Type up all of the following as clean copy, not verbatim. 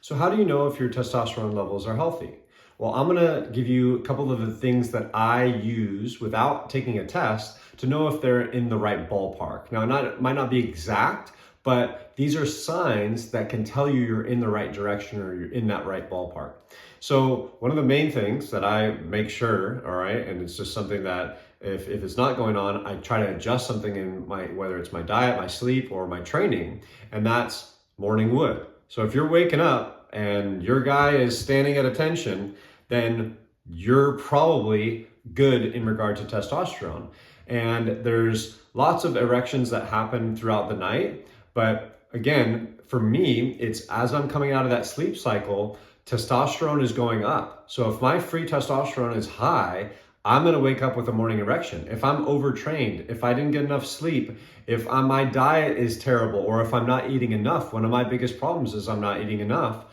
So how do you know if your testosterone levels are healthy? Well, I'm gonna give you a couple of the things that I use without taking a test to know if they're in the right ballpark. Now, it might not be exact, but these are signs that can tell you you're in the right direction or you're in that right ballpark. So one of the main things that I make sure, all right, and it's just something that if it's not going on, I try to adjust something in whether it's my diet, my sleep, or my training, and that's morning wood. So if you're waking up and your guy is standing at attention, then you're probably good in regard to testosterone. And there's lots of erections that happen throughout the night. But again, for me, it's as I'm coming out of that sleep cycle, testosterone is going up. So if my free testosterone is high, I'm going to wake up with a morning erection. If I'm overtrained, if I didn't get enough sleep, if my diet is terrible, or if I'm not eating enough, one of my biggest problems is I'm not eating enough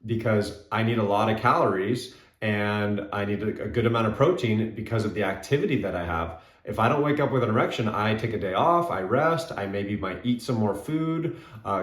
because I need a lot of calories and I need a good amount of protein because of the activity that I have. If I don't wake up with an erection, I take a day off, I rest, I maybe might eat some more food,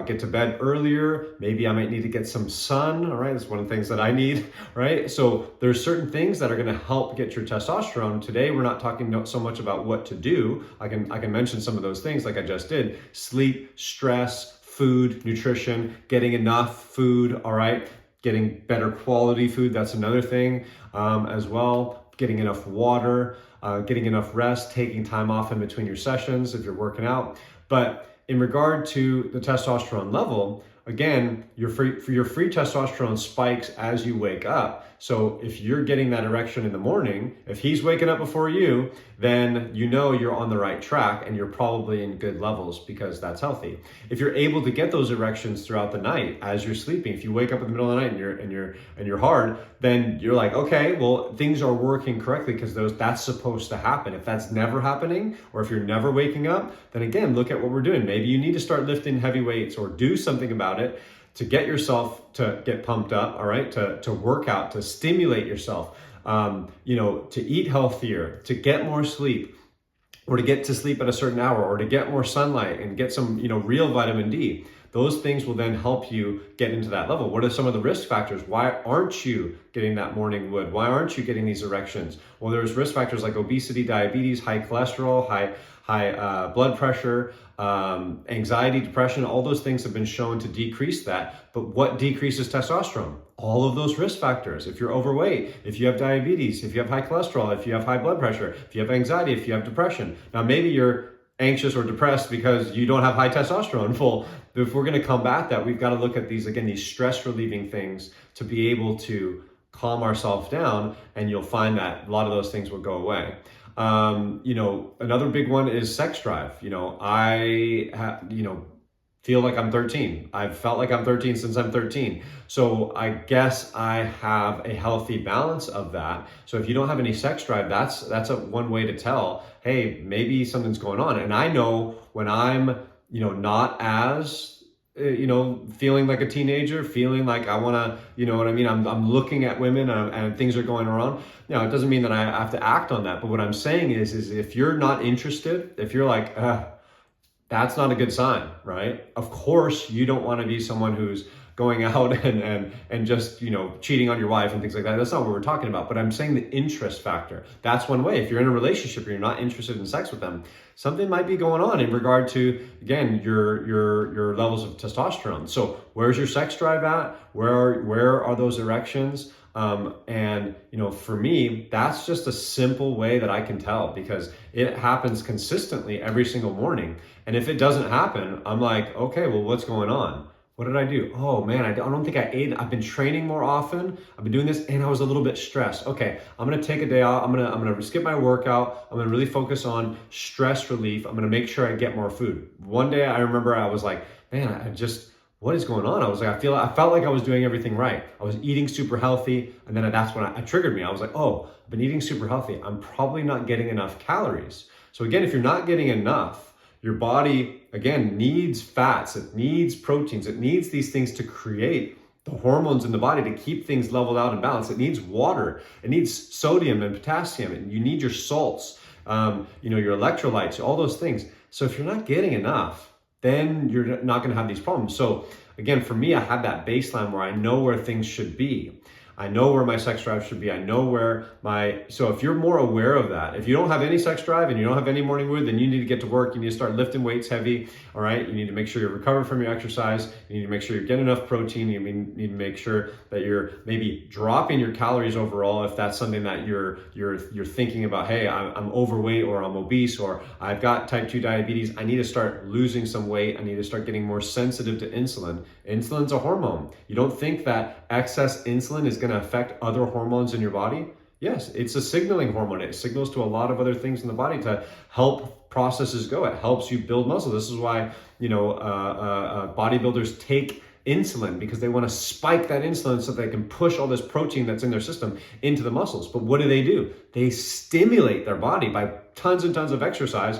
get to bed earlier, maybe I might need to get some sun, all right? That's one of the things that I need, right? So there's certain things that are gonna help get your testosterone. Today, we're not talking so much about what to do. I can mention some of those things like I just did: sleep, stress, food, nutrition, getting enough food, all right? Getting better quality food, that's another thing as well. Getting enough water, getting enough rest, taking time off in between your sessions if you're working out. But in regard to the testosterone level, again, your free testosterone spikes as you wake up. So if you're getting that erection in the morning, if he's waking up before you, then you know you're on the right track and you're probably in good levels because that's healthy. If you're able to get those erections throughout the night as you're sleeping, if you wake up in the middle of the night and you're hard, then you're like, okay, well, things are working correctly because that's supposed to happen. If that's never happening, or if you're never waking up, then again, look at what we're doing. Maybe you need to start lifting heavy weights or do something about it to get yourself to get pumped up, all right, to work out, to stimulate yourself, to eat healthier, to get more sleep, or to get to sleep at a certain hour, or to get more sunlight and get some, real vitamin D. Those things will then help you get into that level. What are some of the risk factors? Why aren't you getting that morning wood? Why aren't you getting these erections? Well, there's risk factors like obesity, diabetes, high cholesterol, high blood pressure, anxiety, depression. All those things have been shown to decrease that. But what decreases testosterone? All of those risk factors. If you're overweight, if you have diabetes, if you have high cholesterol, if you have high blood pressure, if you have anxiety, if you have depression. Now, maybe you're anxious or depressed because you don't have high testosterone. Well, if we're going to combat that, we've got to look at these stress relieving things to be able to calm ourselves down, and you'll find that a lot of those things will go away. Another big one is sex drive. Feel like I'm 13. I've felt like I'm 13 since I'm 13. So I guess I have a healthy balance of that. So if you don't have any sex drive, that's one way to tell, hey, maybe something's going on. And I know when I'm, not as feeling like a teenager, feeling like I want to, I'm looking at women and things are going around. It doesn't mean that I have to act on that. But what I'm saying is if you're not interested, if you're like, that's not a good sign, right? Of course, you don't want to be someone who's going out and just, cheating on your wife and things like that. That's not what we're talking about. But I'm saying the interest factor. That's one way. If you're in a relationship and you're not interested in sex with them, something might be going on in regard to, again, your levels of testosterone. So where's your sex drive at? Where are those erections? For me, that's just a simple way that I can tell because it happens consistently every single morning. And if it doesn't happen, I'm like, okay, well, what's going on? What did I do? Oh man, I don't think I ate. I've been training more often. I've been doing this and I was a little bit stressed. Okay, I'm gonna take a day off. I'm gonna skip my workout. I'm gonna really focus on stress relief. I'm gonna make sure I get more food. One day I remember I was like, man, what is going on? I was like, I felt like I was doing everything right. I was eating super healthy. And then that's when it triggered me. I was like, oh, I've been eating super healthy. I'm probably not getting enough calories. So again, if you're not getting enough, your body, again, needs fats, it needs proteins, it needs these things to create the hormones in the body to keep things leveled out and balanced. It needs water, it needs sodium and potassium, and you need your salts, your electrolytes, all those things. So if you're not getting enough, then you're not going to have these problems. So again, for me, I have that baseline where I know where things should be. I know where my sex drive should be. I know where so if you're more aware of that, if you don't have any sex drive and you don't have any morning wood, then you need to get to work. You need to start lifting weights heavy, all right? You need to make sure you're recovered from your exercise. You need to make sure you're getting enough protein. You need to make sure that you're maybe dropping your calories overall if that's something that you're thinking about. Hey, I'm overweight, or I'm obese, or I've got type 2 diabetes. I need to start losing some weight. I need to start getting more sensitive to insulin. Insulin's a hormone. You don't think that excess insulin is going to affect other hormones in your body? Yes, it's a signaling hormone. It signals to a lot of other things in the body to help processes go. It helps you build muscle. This is why, bodybuilders take insulin, because they want to spike that insulin so they can push all this protein that's in their system into the muscles. But what do? They stimulate their body by tons and tons of exercise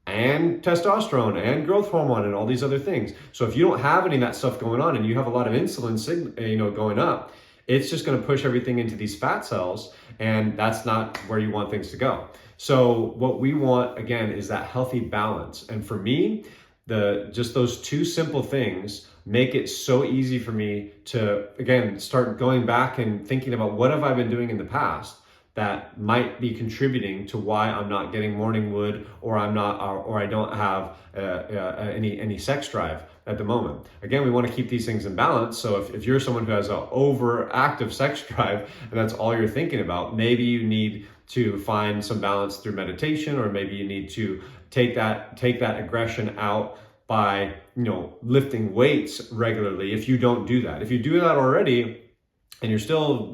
and testosterone and growth hormone and all these other things. So if you don't have any of that stuff going on and you have a lot of insulin going up, it's just going to push everything into these fat cells, and that's not where you want things to go. So what we want, again, is that healthy balance. And for me, just those two simple things make it so easy for me to, again, start going back and thinking about what have I been doing in the past that might be contributing to why I'm not getting morning wood, or I don't have any sex drive at the moment. Again, we want to keep these things in balance. So if you're someone who has an overactive sex drive and that's all you're thinking about, maybe you need to find some balance through meditation, or maybe you need to take that aggression out by lifting weights regularly. If you don't do that, if you do that already and you're still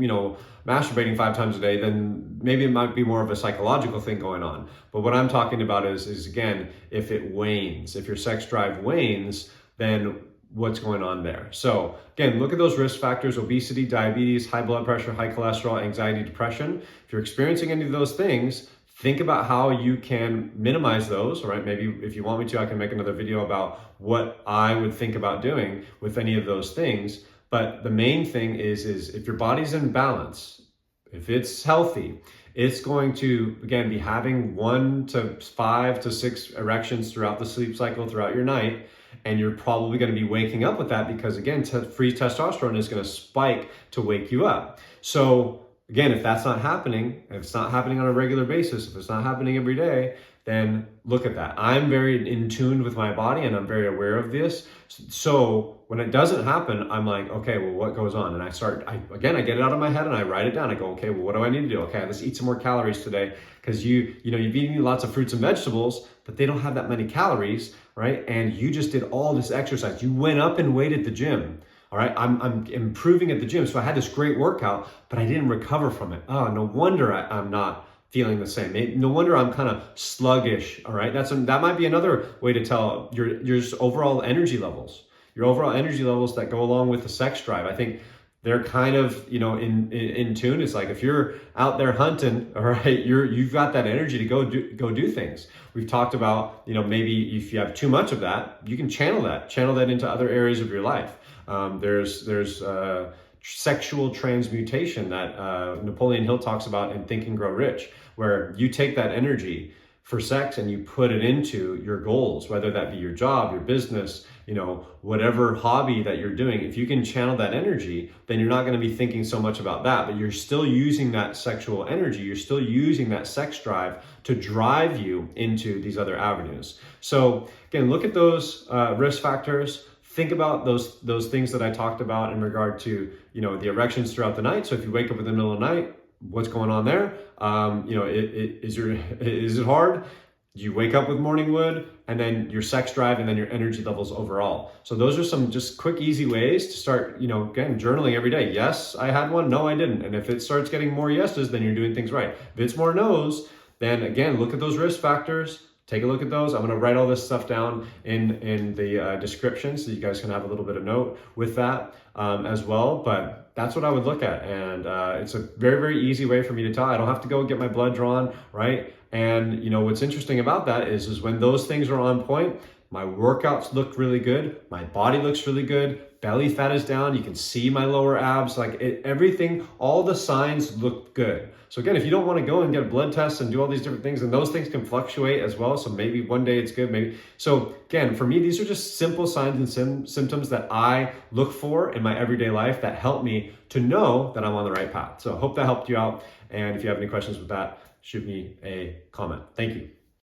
masturbating 5 times a day, then maybe it might be more of a psychological thing going on. But what I'm talking about is again, if it wanes, if your sex drive wanes, then what's going on there? So again, look at those risk factors: obesity, diabetes, high blood pressure, high cholesterol, anxiety, depression. If you're experiencing any of those things, think about how you can minimize those, all right? Maybe if you want me to, I can make another video about what I would think about doing with any of those things. But the main thing is if your body's in balance, if it's healthy, it's going to, again, be having 1 to 5 to 6 erections throughout the sleep cycle, throughout your night. And you're probably going to be waking up with that because, again, free testosterone is going to spike to wake you up. So again, if that's not happening, if it's not happening on a regular basis, if it's not happening every day, then look at that. I'm very in tune with my body and I'm very aware of this. So when it doesn't happen, I'm like, okay, well, what goes on? And I get it out of my head and I write it down. I go, okay, well, what do I need to do? Okay, let's eat some more calories today, because you've eaten lots of fruits and vegetables, but they don't have that many calories, right? And you just did all this exercise. You went up and weighed at the gym. All right, I'm improving at the gym. So I had this great workout, but I didn't recover from it. Oh, no wonder I'm not feeling the same. No wonder I'm kind of sluggish. All right, that might be another way to tell your overall energy levels. Your overall energy levels that go along with the sex drive. I think they're kind of in tune. It's like if you're out there hunting, all right, you've got that energy to go do things. We've talked about maybe if you have too much of that, you can channel that into other areas of your life. There's sexual transmutation that Napoleon Hill talks about in Think and Grow Rich, where you take that energy for sex and you put it into your goals, whether that be your job, your business, whatever hobby that you're doing. If you can channel that energy, then you're not going to be thinking so much about that, but you're still using that sexual energy. You're still using that sex drive to drive you into these other avenues. So again, look at those risk factors. Think about those things that I talked about in regard to, the erections throughout the night. So if you wake up in the middle of the night, what's going on there? Is it hard? You wake up with morning wood, and then your sex drive, and then your energy levels overall. So those are some just quick, easy ways to start, again, journaling every day. Yes, I had one. No, I didn't. And if it starts getting more yeses, then you're doing things right. If it's more nos, then again, look at those risk factors. Take a look at those. I'm going to write all this stuff down in the description so you guys can have a little bit of note with that as well. But that's what I would look at. And it's a very, very easy way for me to tell. I don't have to go get my blood drawn, right? And what's interesting about that is when those things are on point, my workouts look really good. My body looks really good. belly fat is down. You can see my lower abs, like everything, all the signs look good. So again, if you don't want to go and get a blood test and do all these different things, and those things can fluctuate as well. So maybe one day it's good, maybe. So again, for me, these are just simple signs and symptoms that I look for in my everyday life that help me to know that I'm on the right path. So I hope that helped you out. And if you have any questions with that, shoot me a comment. Thank you.